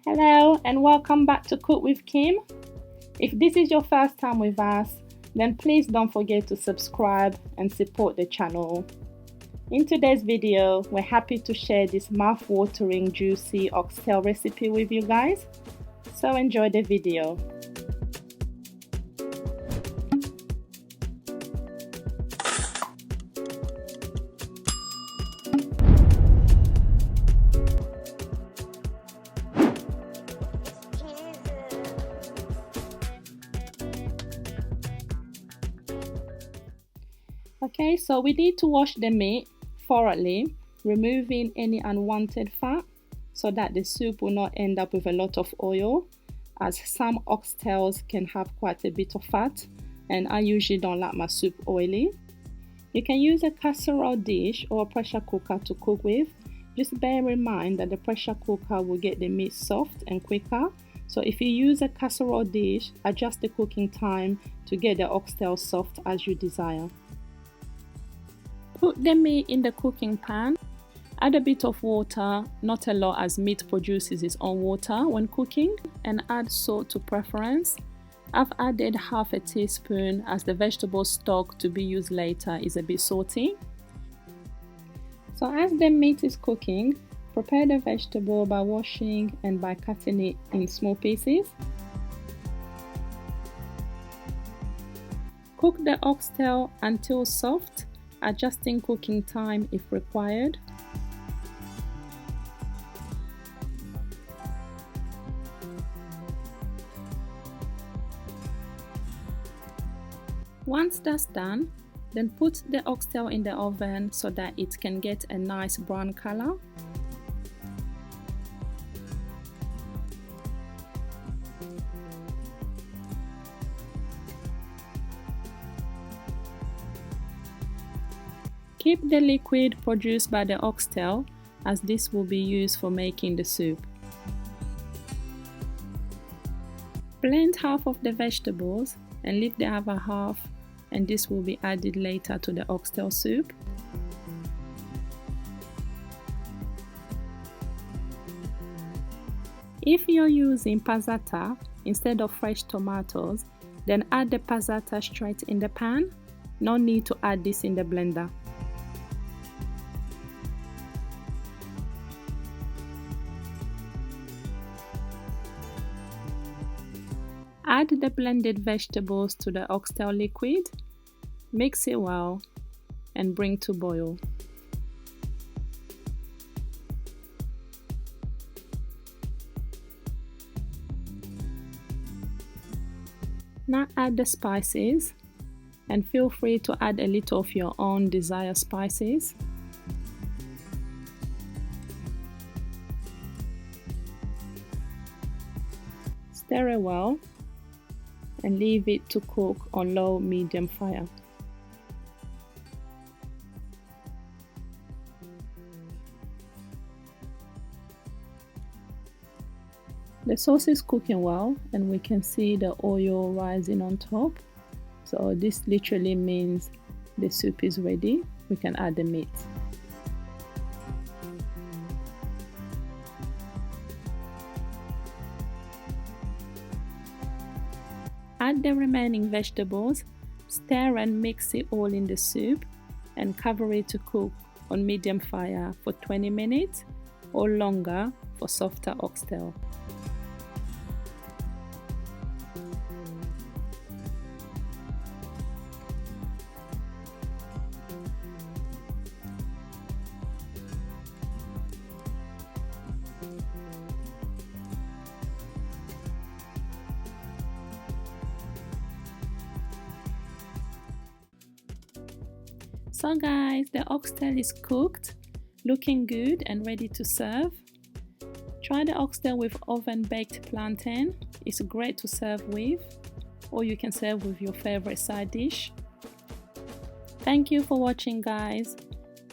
Hello and welcome back to Cook with Kim. If this is your first time with us, then please don't forget to subscribe and support the channel. In today's video, we're happy to share this mouth-watering juicy oxtail recipe with you guys. So enjoy the video. Okay, so we need to wash the meat thoroughly, removing any unwanted fat so that the soup will not end up with a lot of oil, as some oxtails can have quite a bit of fat and I usually don't like my soup oily. You can use a casserole dish or a pressure cooker to cook with. Just bear in mind that the pressure cooker will get the meat soft and quicker. So if you use a casserole dish, adjust the cooking time to get the oxtail soft as you desire. Put the meat in the cooking pan. Add a bit of water, not a lot as meat produces its own water when cooking, and add salt to preference. I've added half a teaspoon as the vegetable stock to be used later is a bit salty. So as the meat is cooking, prepare the vegetable by washing and by cutting it in small pieces. Cook the oxtail until soft, adjusting cooking time if required. Once that's done, then put the oxtail in the oven so that it can get a nice brown color. Keep the liquid produced by the oxtail, as this will be used for making the soup. Blend half of the vegetables and leave the other half, and this will be added later to the oxtail soup. If you're using passata instead of fresh tomatoes, then add the passata straight in the pan. No need to add this in the blender. Add the blended vegetables to the oxtail liquid, mix it well, and bring to boil. Now add the spices, and feel free to add a little of your own desired spices. Stir it well and leave it to cook on low-medium fire. The sauce is cooking well and we can see the oil rising on top. So this literally means the soup is ready. We can add the meat. Add the remaining vegetables, stir and mix it all in the soup, and cover it to cook on medium fire for 20 minutes or longer for softer oxtail. So guys, the oxtail is cooked, looking good and ready to serve. Try the oxtail with oven baked plantain. It's great to serve with, or you can serve with your favorite side dish. Thank you for watching guys.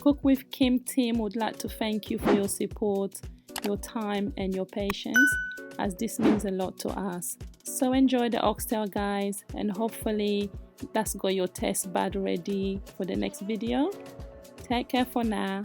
Cook with Kim team would like to thank you for your support, your time and your patience, as this means a lot to us. So enjoy the oxtail guys, and hopefully that's got your taste bud ready for the next video. Take care for now.